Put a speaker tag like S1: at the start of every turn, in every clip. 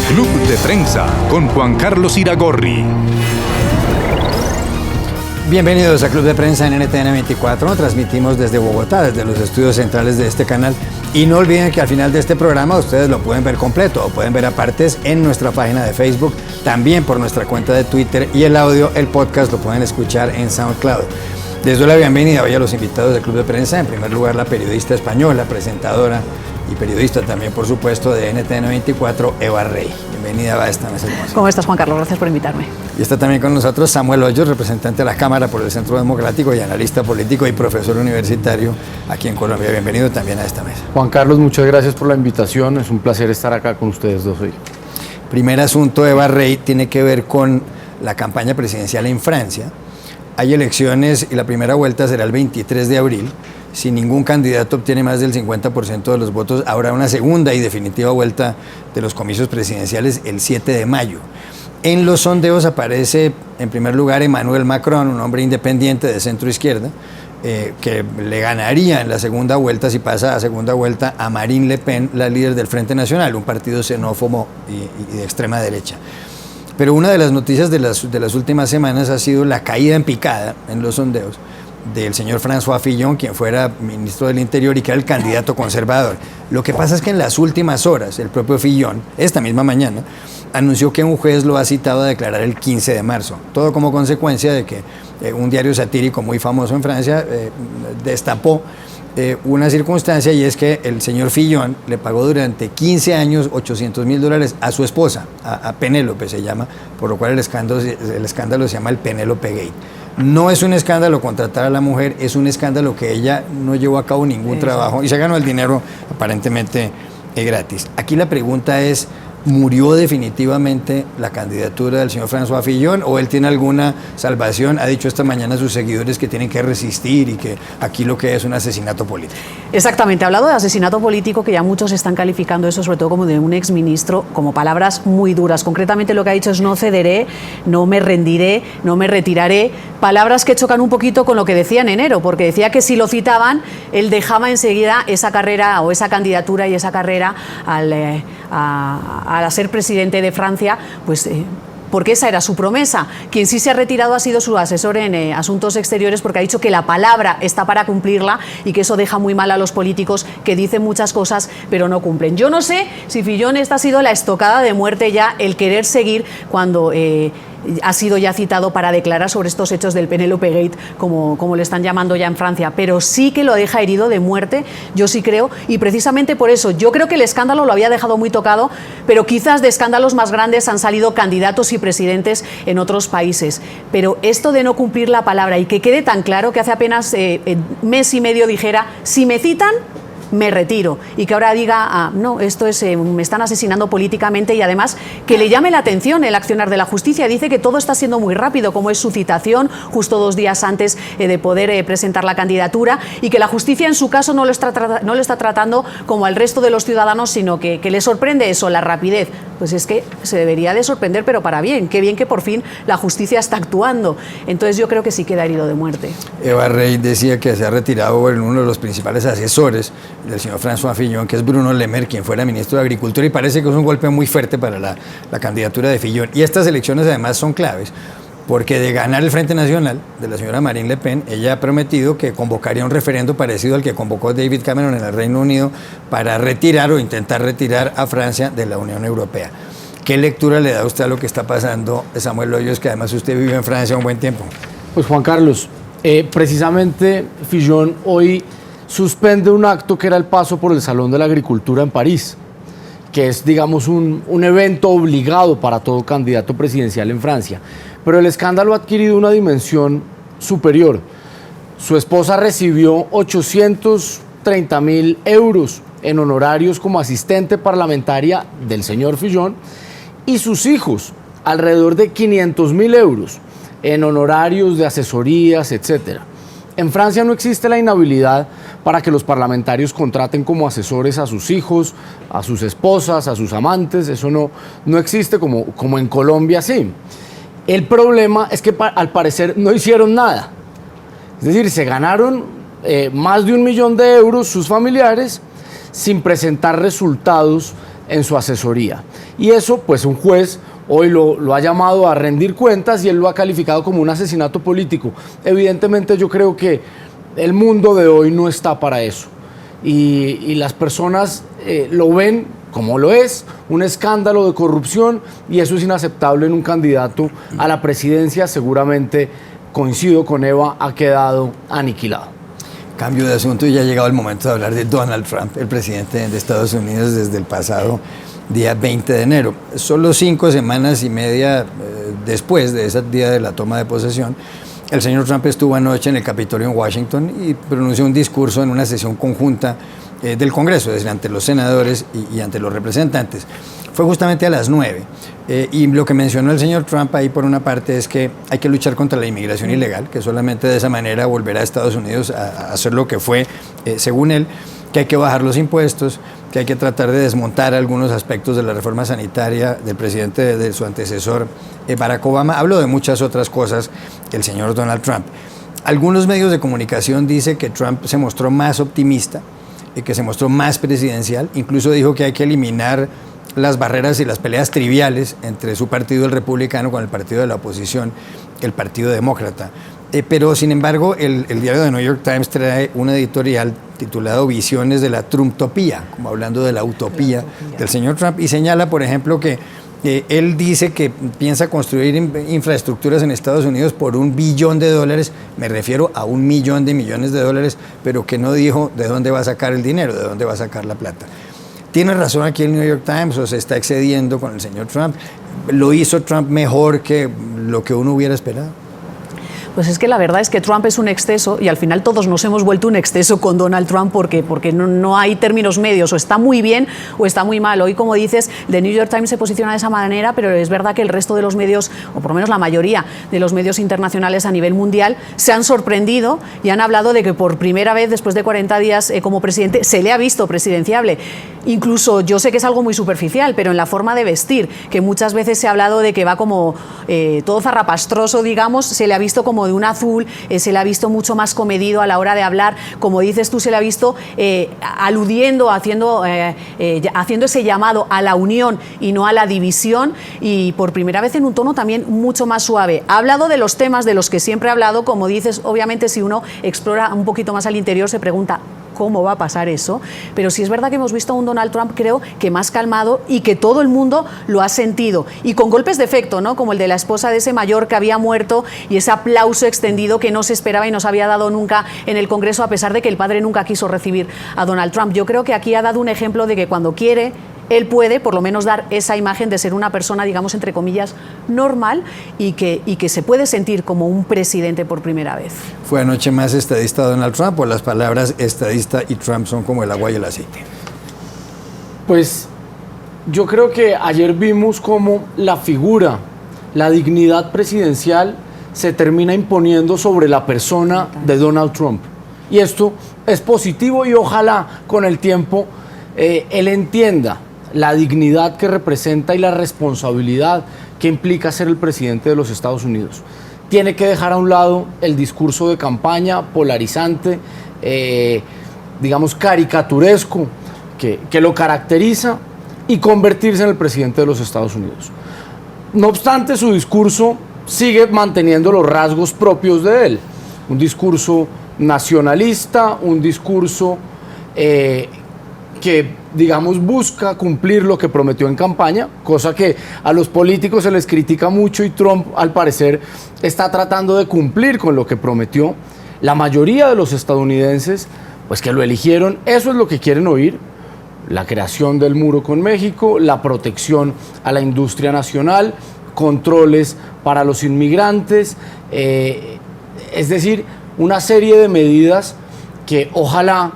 S1: Club de Prensa con Juan Carlos Iragorri.
S2: Bienvenidos a Club de Prensa en NTN 24. Transmitimos desde Bogotá, desde los estudios centrales de este canal. Y no olviden que al final de este programa ustedes lo pueden ver completo o pueden ver a partes en nuestra página de Facebook, también por nuestra cuenta de Twitter, y el audio, el podcast, lo pueden escuchar en SoundCloud. Les doy la bienvenida hoy a los invitados del Club de Prensa. En primer lugar, la periodista española, presentadora y periodista también, por supuesto, de NTN 24, Eva Rey. Bienvenida a esta mesa hermosa.
S3: ¿Cómo estás, Juan Carlos? Gracias por invitarme.
S2: Y está también con nosotros Samuel Hoyos, representante de la Cámara por el Centro Democrático y analista político y profesor universitario aquí en Colombia. Bienvenido también a esta mesa.
S4: Juan Carlos, muchas gracias por la invitación. Es un placer estar acá con ustedes dos hoy.
S2: Primer asunto, Eva Rey, tiene que ver con la campaña presidencial en Francia. Hay elecciones y la primera vuelta será el 23 de abril. Si ningún candidato obtiene más del 50% de los votos, habrá una segunda y definitiva vuelta de los comicios presidenciales el 7 de mayo. En los sondeos aparece en primer lugar Emmanuel Macron, un hombre independiente de centro izquierda, que le ganaría en la segunda vuelta, si pasa a segunda vuelta, a Marine Le Pen, la líder del Frente Nacional, un partido xenófobo y de extrema derecha. Pero una de las noticias de las últimas semanas ha sido la caída en picada en los sondeos del señor François Fillon, quien fuera ministro del Interior y que era el candidato conservador. Lo que pasa es que en las últimas horas, el propio Fillon, esta misma mañana, anunció que un juez lo ha citado a declarar el 15 de marzo. Todo como consecuencia de que un diario satírico muy famoso en Francia destapó una circunstancia, y es que el señor Fillon le pagó durante 15 años $800,000 a su esposa, a Penélope se llama, por lo cual el escándalo se llama el Penélope Gate. No es un escándalo contratar a la mujer, es un escándalo que ella no llevó a cabo ningún trabajo y se ganó el dinero aparentemente gratis. Aquí la pregunta es, ¿murió definitivamente la candidatura del señor François Fillon o él tiene alguna salvación? Ha dicho esta mañana a sus seguidores que tienen que resistir y que aquí lo que es un asesinato político.
S3: Exactamente, ha hablado de asesinato político, que ya muchos están calificando eso, sobre todo como de un exministro, como palabras muy duras. Concretamente lo que ha dicho es: no cederé, no me rendiré, no me retiraré. Palabras que chocan un poquito con lo que decía en enero, porque decía que si lo citaban, él dejaba enseguida esa carrera o esa candidatura y esa carrera al ser presidente de Francia, pues porque esa era su promesa. Quien sí se ha retirado ha sido su asesor en Asuntos Exteriores, porque ha dicho que la palabra está para cumplirla y que eso deja muy mal a los políticos que dicen muchas cosas pero no cumplen. Yo no sé si Fillon, esta ha sido la estocada de muerte ya, el querer seguir cuando ha sido ya citado para declarar sobre estos hechos del Penélope Gate, como le están llamando ya en Francia, pero sí que lo deja herido de muerte, yo sí creo, y precisamente por eso, yo creo que el escándalo lo había dejado muy tocado, pero quizás de escándalos más grandes han salido candidatos y presidentes en otros países, pero esto de no cumplir la palabra, y que quede tan claro que hace apenas mes y medio dijera: si me citan, me retiro, y que ahora diga: no, esto es, me están asesinando políticamente, y además que le llame la atención el accionar de la justicia. Dice que todo está siendo muy rápido, como es su citación justo 2 días antes de poder presentar la candidatura, y que la justicia en su caso no lo está tratando como al resto de los ciudadanos, sino que le sorprende eso, la rapidez. Pues es que se debería de sorprender, pero para bien. Qué bien que por fin la justicia está actuando. Entonces yo creo que sí queda herido de muerte.
S2: Eva Rey decía que se ha retirado uno de los principales asesores del señor François Fillon, que es Bruno Le Maire, quien fuera ministro de Agricultura, y parece que es un golpe muy fuerte para la candidatura de Fillon. Y estas elecciones además son claves, porque de ganar el Frente Nacional de la señora Marine Le Pen, ella ha prometido que convocaría un referendo parecido al que convocó David Cameron en el Reino Unido para retirar o intentar retirar a Francia de la Unión Europea. ¿Qué lectura le da usted a lo que está pasando, Samuel Hoyos, que además usted vive en Francia un buen tiempo?
S4: Pues Juan Carlos, precisamente Fillon hoy suspende un acto que era el paso por el Salón de la Agricultura en París, que es, digamos, un evento obligado para todo candidato presidencial en Francia. Pero el escándalo ha adquirido una dimensión superior. Su esposa recibió 830.000 euros en honorarios como asistente parlamentaria del señor Fillon, y sus hijos alrededor de 500.000 euros en honorarios de asesorías, etc. En Francia no existe la inhabilidad para que los parlamentarios contraten como asesores a sus hijos, a sus esposas, a sus amantes. Eso no existe como en Colombia, sí. El problema es que al parecer no hicieron nada. Es decir, se ganaron más de 1 millón de euros sus familiares sin presentar resultados en su asesoría. Y eso, pues un juez hoy lo ha llamado a rendir cuentas y él lo ha calificado como un asesinato político. Evidentemente yo creo que el mundo de hoy no está para eso. Y las personas lo ven como lo es, un escándalo de corrupción, y eso es inaceptable en un candidato a la presidencia. Seguramente, coincido con Eva, ha quedado aniquilado.
S2: Cambio de asunto, y ya ha llegado el momento de hablar de Donald Trump, el presidente de Estados Unidos desde el pasado día 20 de enero. Solo 5 semanas y media después de ese día de la toma de posesión, el señor Trump estuvo anoche en el Capitolio en Washington y pronunció un discurso en una sesión conjunta del Congreso, es decir, ante los senadores y ante los representantes. Fue justamente a las 9. Y lo que mencionó el señor Trump ahí, por una parte, es que hay que luchar contra la inmigración ilegal, que solamente de esa manera volverá a Estados Unidos a hacer lo que fue, según él, que hay que bajar los impuestos, que hay que tratar de desmontar algunos aspectos de la reforma sanitaria del presidente, de su antecesor, Barack Obama. Habló de muchas otras cosas el señor Donald Trump. Algunos medios de comunicación dicen que Trump se mostró más optimista, que se mostró más presidencial, incluso dijo que hay que eliminar las barreras y las peleas triviales entre su partido, el republicano, con el partido de la oposición, el partido demócrata. Pero, sin embargo, el diario The New York Times trae un editorial titulado Visiones de la Trumptopía, como hablando de la utopía del señor Trump, y señala, por ejemplo, que él dice que piensa construir infraestructuras en Estados Unidos por $1 billón, me refiero a $1 millón de millones de dólares, pero que no dijo de dónde va a sacar el dinero, de dónde va a sacar la plata. ¿Tiene razón aquí el New York Times o se está excediendo con el señor Trump? ¿Lo hizo Trump mejor que lo que uno hubiera esperado?
S3: Pues es que la verdad es que Trump es un exceso, y al final todos nos hemos vuelto un exceso con Donald Trump porque no hay términos medios, o está muy bien o está muy mal. Hoy, como dices, The New York Times se posiciona de esa manera, pero es verdad que el resto de los medios, o por lo menos la mayoría de los medios internacionales a nivel mundial, se han sorprendido y han hablado de que por primera vez después de 40 días como presidente se le ha visto presidenciable. Incluso, yo sé que es algo muy superficial, pero en la forma de vestir, que muchas veces se ha hablado de que va como todo zarrapastroso, digamos, se le ha visto como de un azul, se le ha visto mucho más comedido a la hora de hablar, como dices tú, se le ha visto aludiendo, haciendo ese llamado a la unión y no a la división, y por primera vez en un tono también mucho más suave. Ha hablado de los temas de los que siempre ha hablado, como dices, obviamente si uno explora un poquito más al interior se pregunta cómo va a pasar eso, pero sí es verdad que hemos visto a un Donald Trump, creo, que más calmado y que todo el mundo lo ha sentido, y con golpes de efecto, ¿no? Como el de la esposa de ese mayor que había muerto y ese aplauso extendido que no se esperaba y no se había dado nunca en el Congreso, a pesar de que el padre nunca quiso recibir a Donald Trump. Yo creo que aquí ha dado un ejemplo de que cuando quiere, él puede por lo menos dar esa imagen de ser una persona, digamos, entre comillas, normal, y que se puede sentir como un presidente por primera vez.
S2: ¿Fue anoche más estadista Donald Trump, o las palabras estadista y Trump son como el agua y el aceite?
S4: Pues yo creo que ayer vimos cómo la figura, la dignidad presidencial se termina imponiendo sobre la persona de Donald Trump. Y esto es positivo, y ojalá con el tiempo él entienda la dignidad que representa y la responsabilidad que implica ser el presidente de los Estados Unidos. Tiene que dejar a un lado el discurso de campaña polarizante, digamos caricaturesco, que lo caracteriza, y convertirse en el presidente de los Estados Unidos. No obstante, su discurso sigue manteniendo los rasgos propios de él. Un discurso nacionalista, un discurso que, digamos, busca cumplir lo que prometió en campaña, cosa que a los políticos se les critica mucho, y Trump, al parecer, está tratando de cumplir con lo que prometió. La mayoría de los estadounidenses, pues que lo eligieron, eso es lo que quieren oír: la creación del muro con México, la protección a la industria nacional, controles para los inmigrantes, es decir, una serie de medidas que ojalá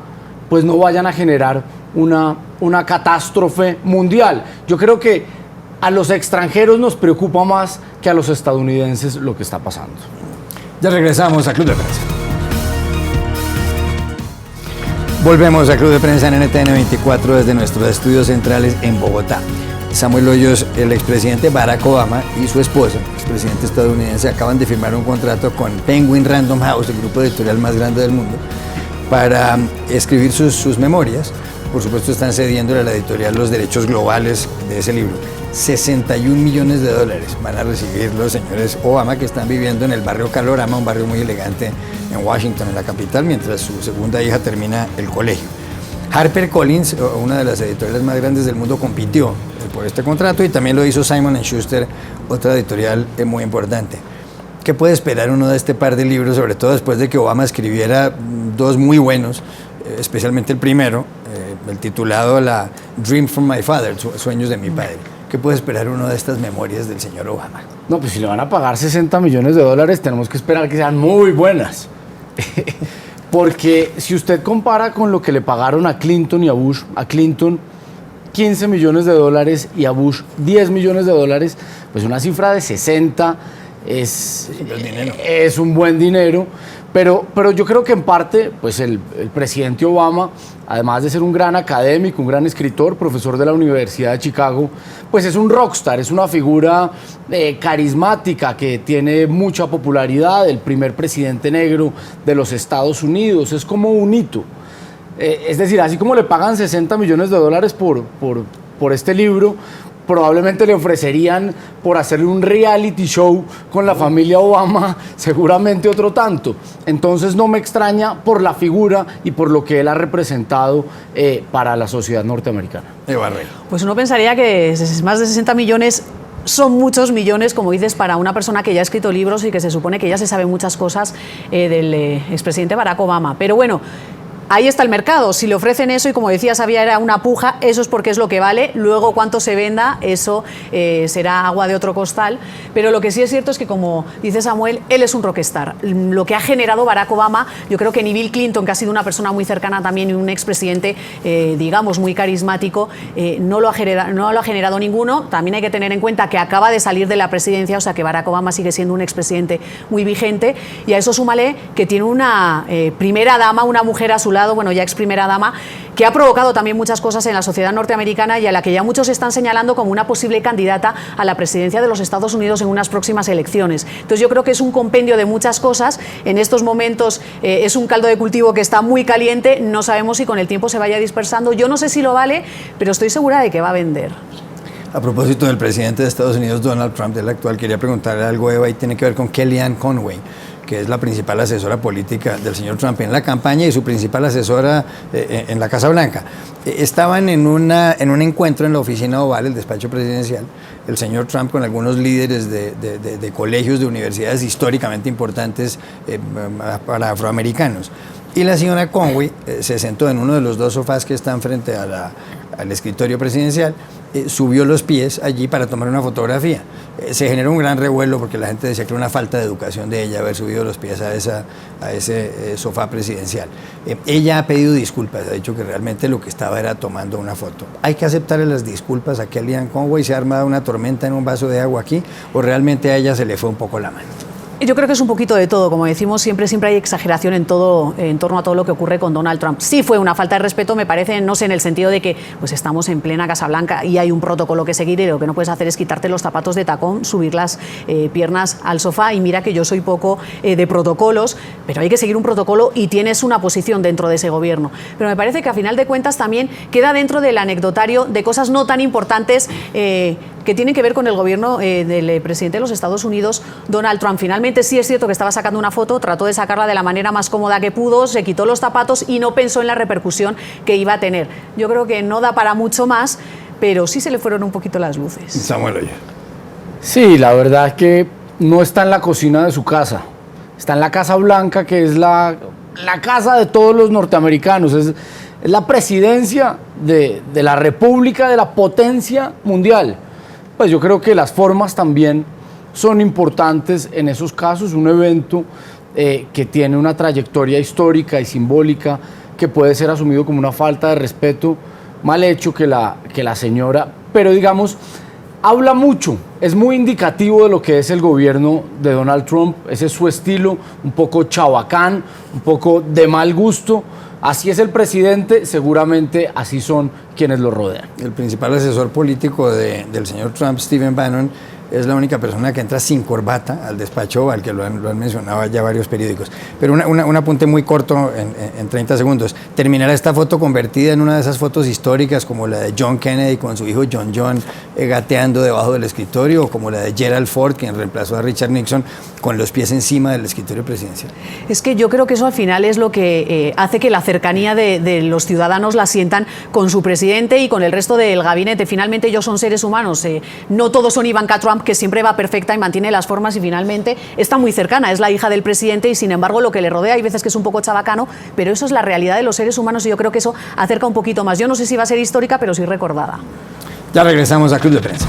S4: pues no vayan a generar una catástrofe mundial. Yo creo que a los extranjeros nos preocupa más que a los estadounidenses lo que está pasando.
S2: Ya regresamos a Club de Prensa. Volvemos a Club de Prensa en NTN 24 desde nuestros estudios centrales en Bogotá. Samuel Hoyos, el expresidente Barack Obama, y su esposa, expresidente estadounidense, acaban de firmar un contrato con Penguin Random House, el grupo editorial más grande del mundo, para escribir sus memorias. por supuesto están cediendo a la editorial los derechos globales de ese libro. 61 millones de dólares van a recibir los señores Obama, que están viviendo en el barrio Calorama, un barrio muy elegante en Washington, en la capital, mientras su segunda hija termina el colegio. HarperCollins, una de las editoriales más grandes del mundo, compitió por este contrato, y también lo hizo Simon & Schuster, otra editorial muy importante. ¿Qué puede esperar uno de este par de libros, sobre todo después de que Obama escribiera dos muy buenos, especialmente el primero, el titulado La Dream from My Father, Sueños de mi padre? ¿Qué puede esperar uno de estas memorias del señor Obama?
S4: No, pues si le van a pagar 60 millones de dólares, tenemos que esperar que sean muy buenas. Porque si usted compara con lo que le pagaron a Clinton y a Bush, a Clinton 15 millones de dólares y a Bush 10 millones de dólares, pues una cifra de 60 es un buen dinero. Pero yo creo que en parte, pues el presidente Obama, además de ser un gran académico, un gran escritor, profesor de la Universidad de Chicago, pues es un rockstar, es una figura carismática que tiene mucha popularidad, el primer presidente negro de los Estados Unidos, es como un hito. Es decir, así como le pagan 60 millones de dólares por este libro, probablemente le ofrecerían por hacerle un reality show con la familia Obama, seguramente otro tanto. Entonces no me extraña por la figura y por lo que él ha representado para la sociedad norteamericana.
S3: Pues uno pensaría que más de 60 millones son muchos millones, como dices, para una persona que ya ha escrito libros y que se supone que ya se sabe muchas cosas del expresidente Barack Obama. Pero bueno, ahí está el mercado. Si le ofrecen eso, y como decía Xavier, era una puja, eso es porque es lo que vale. Luego, cuánto se venda, eso será agua de otro costal. Pero lo que sí es cierto es que, como dice Samuel, él es un rockstar. Lo que ha generado Barack Obama, yo creo que ni Bill Clinton, que ha sido una persona muy cercana también y un expresidente, digamos, muy carismático, no lo ha generado ninguno. También hay que tener en cuenta que acaba de salir de la presidencia, o sea que Barack Obama sigue siendo un expresidente muy vigente. Y a eso súmale que tiene una primera dama, una mujer a su lado, bueno, ya ex primera dama, que ha provocado también muchas cosas en la sociedad norteamericana y a la que ya muchos están señalando como una posible candidata a la presidencia de los Estados Unidos en unas próximas elecciones. Entonces yo creo que es un compendio de muchas cosas. En estos momentos es un caldo de cultivo que está muy caliente, no sabemos si con el tiempo se vaya dispersando. Yo no sé si lo vale, pero estoy segura de que va a vender.
S2: A propósito del presidente de Estados Unidos, Donald Trump, del actual, quería preguntarle algo, Eva, y tiene que ver con Kellyanne Conway, que es la principal asesora política del señor Trump en la campaña y su principal asesora en la Casa Blanca. Estaban en un encuentro en la oficina oval, el despacho presidencial, el señor Trump con algunos líderes de colegios, de universidades históricamente importantes para afroamericanos. Y la señora Conway se sentó en uno de los dos sofás que están frente al escritorio presidencial, subió los pies allí para tomar una fotografía. Se generó un gran revuelo porque la gente decía que era una falta de educación de ella haber subido los pies a ese sofá presidencial. Ella ha pedido disculpas, ha dicho que realmente lo que estaba era tomando una foto. ¿Hay que aceptarle las disculpas a Kellyanne Conway? ¿Se ha armado una tormenta en un vaso de agua aquí? ¿O realmente a ella se le fue un poco la mano?
S3: Yo creo que es un poquito de todo, como decimos, siempre hay exageración en torno a todo lo que ocurre con Donald Trump. Sí fue una falta de respeto, me parece, no sé, en el sentido de que pues estamos en plena Casa Blanca y hay un protocolo que seguir y lo que no puedes hacer es quitarte los zapatos de tacón, subir las piernas al sofá, y mira que yo soy poco de protocolos, pero hay que seguir un protocolo y tienes una posición dentro de ese gobierno. Pero me parece que a final de cuentas también queda dentro del anecdotario de cosas no tan importantes que tienen que ver con el gobierno del presidente de los Estados Unidos, Donald Trump. Finalmente sí es cierto que estaba sacando una foto, trató de sacarla de la manera más cómoda que pudo, se quitó los zapatos y no pensó en la repercusión que iba a tener. Yo creo que no da para mucho más, pero sí se le fueron un poquito las luces.
S2: Samuel Oyer.
S4: Sí, la verdad es que no está en la cocina de su casa, está en la Casa Blanca, que es la casa de todos los norteamericanos, es la presidencia de la República, de la potencia mundial. Pues yo creo que las formas también son importantes en esos casos. Un evento que tiene una trayectoria histórica y simbólica que puede ser asumido como una falta de respeto, mal hecho que la señora, pero digamos, habla mucho, es muy indicativo de lo que es el gobierno de Donald Trump. Ese es su estilo, un poco chabacán, un poco de mal gusto. Así es el presidente, seguramente así son quienes lo rodean.
S2: El principal asesor político del señor Trump, Stephen Bannon, es la única persona que entra sin corbata al despacho, al que lo han mencionado ya varios periódicos. Pero un apunte muy corto en 30 segundos. ¿Terminará esta foto convertida en una de esas fotos históricas como la de John Kennedy con su hijo John gateando debajo del escritorio, o como la de Gerald Ford, quien reemplazó a Richard Nixon con los pies encima del escritorio presidencial?
S3: Es que yo creo que eso al final es lo que hace que la cercanía de los ciudadanos la sientan con su presidente y con el resto del gabinete. Finalmente ellos son seres humanos, no todos son Ivanka Trump, que siempre va perfecta y mantiene las formas, y finalmente está muy cercana, es la hija del presidente, y sin embargo lo que le rodea hay veces que es un poco chabacano, pero eso es la realidad de los seres humanos, y yo creo que eso acerca un poquito más. Yo no sé si va a ser histórica, pero sí recordada.
S2: Ya regresamos a Club de Prensa.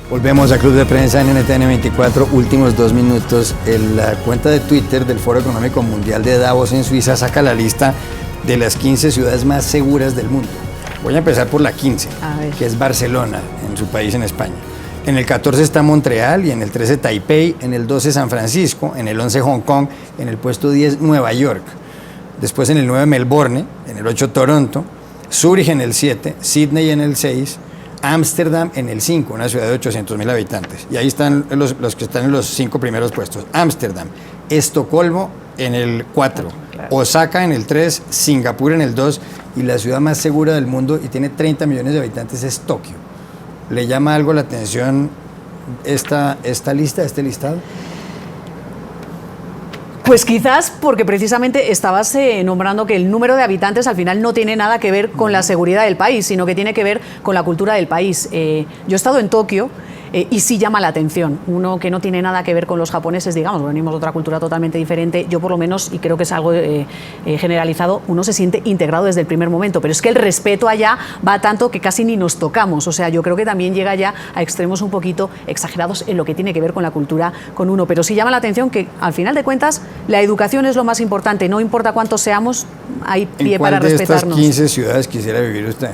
S2: Volvemos a Club de Prensa en NTN 24, últimos 2 minutos. La cuenta de Twitter del Foro Económico Mundial de Davos en Suiza saca la lista de las 15 ciudades más seguras del mundo. Voy a empezar por la 15, que es Barcelona, en su país, en España. En el 14 está Montreal, y en el 13 Taipei, en el 12 San Francisco, en el 11 Hong Kong, en el puesto 10 Nueva York. Después en el 9 Melbourne, en el 8 Toronto, Zúrich en el 7, Sydney en el 6, Ámsterdam en el 5, una ciudad de 800.000 habitantes. Y ahí están los que están en los 5 primeros puestos. Ámsterdam, Estocolmo en el 4, Osaka en el 3, Singapur en el 2, y la ciudad más segura del mundo y tiene 30 millones de habitantes es Tokio. ¿Le llama algo la atención esta lista, este listado?
S3: Pues quizás porque precisamente estabas nombrando que el número de habitantes al final no tiene nada que ver con la seguridad del país, sino que tiene que ver con la cultura del país. Yo he estado en Tokio y sí llama la atención. Uno que no tiene nada que ver con los japoneses, digamos, venimos de otra cultura totalmente diferente. Yo por lo menos, y creo que es algo generalizado, uno se siente integrado desde el primer momento, pero es que el respeto allá va tanto que casi ni nos tocamos. O sea, yo creo que también llega ya a extremos un poquito exagerados en lo que tiene que ver con la cultura con uno. Pero sí llama la atención que, al final de cuentas, la educación es lo más importante. No importa cuántos seamos, hay pie para respetarnos.
S2: ¿En cuál de estas 15 ciudades quisiera vivir usted?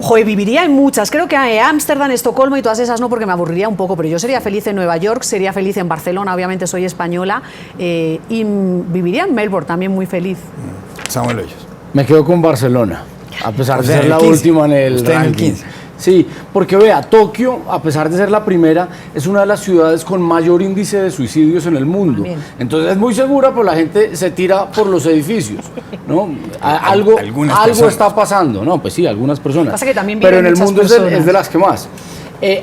S3: Joder, viviría en muchas. Creo que Ámsterdam, Estocolmo y todas esas no, porque me aburriría un poco, pero yo sería feliz en Nueva York, sería feliz en Barcelona, obviamente soy española, y viviría en Melbourne, también muy feliz.
S2: Samuel Hoyos.
S4: Me quedo con Barcelona, a pesar de ser la
S2: 15.
S4: última en el
S2: Usted
S4: ranking.
S2: en el 15.
S4: Sí, porque vea, Tokio, a pesar de ser la primera, es una de las ciudades con mayor índice de suicidios en el mundo.
S3: También.
S4: Entonces es muy segura, pero la gente se tira por los edificios, ¿no? Algo está pasando, ¿no? Pues sí, algunas personas.
S3: Pasa que también
S4: pero en
S3: viven
S4: el
S3: muchas
S4: mundo
S3: personas.
S4: es de las que más.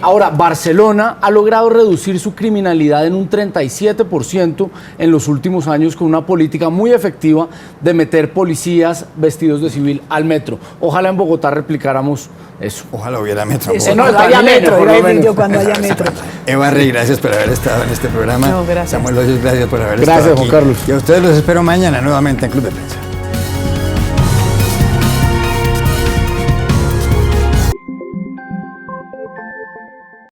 S4: Ahora, Barcelona ha logrado reducir su criminalidad en un 37% en los últimos años con una política muy efectiva de meter policías vestidos de civil al metro. Ojalá en Bogotá replicáramos eso.
S2: Ojalá hubiera metro.
S3: Eso,
S4: no,
S3: cuando haya
S4: Transmilenio,
S3: metro,
S4: por lo
S3: iba a decir
S4: menos.
S3: yo cuando haya metro.
S2: Eva Rey, gracias por haber estado en este programa.
S3: No, gracias.
S2: Samuel Hoyos, gracias por haber
S4: Gracias,
S2: estado
S4: Juan
S2: aquí.
S4: Carlos.
S2: Y a ustedes los espero mañana nuevamente en Club de Prensa.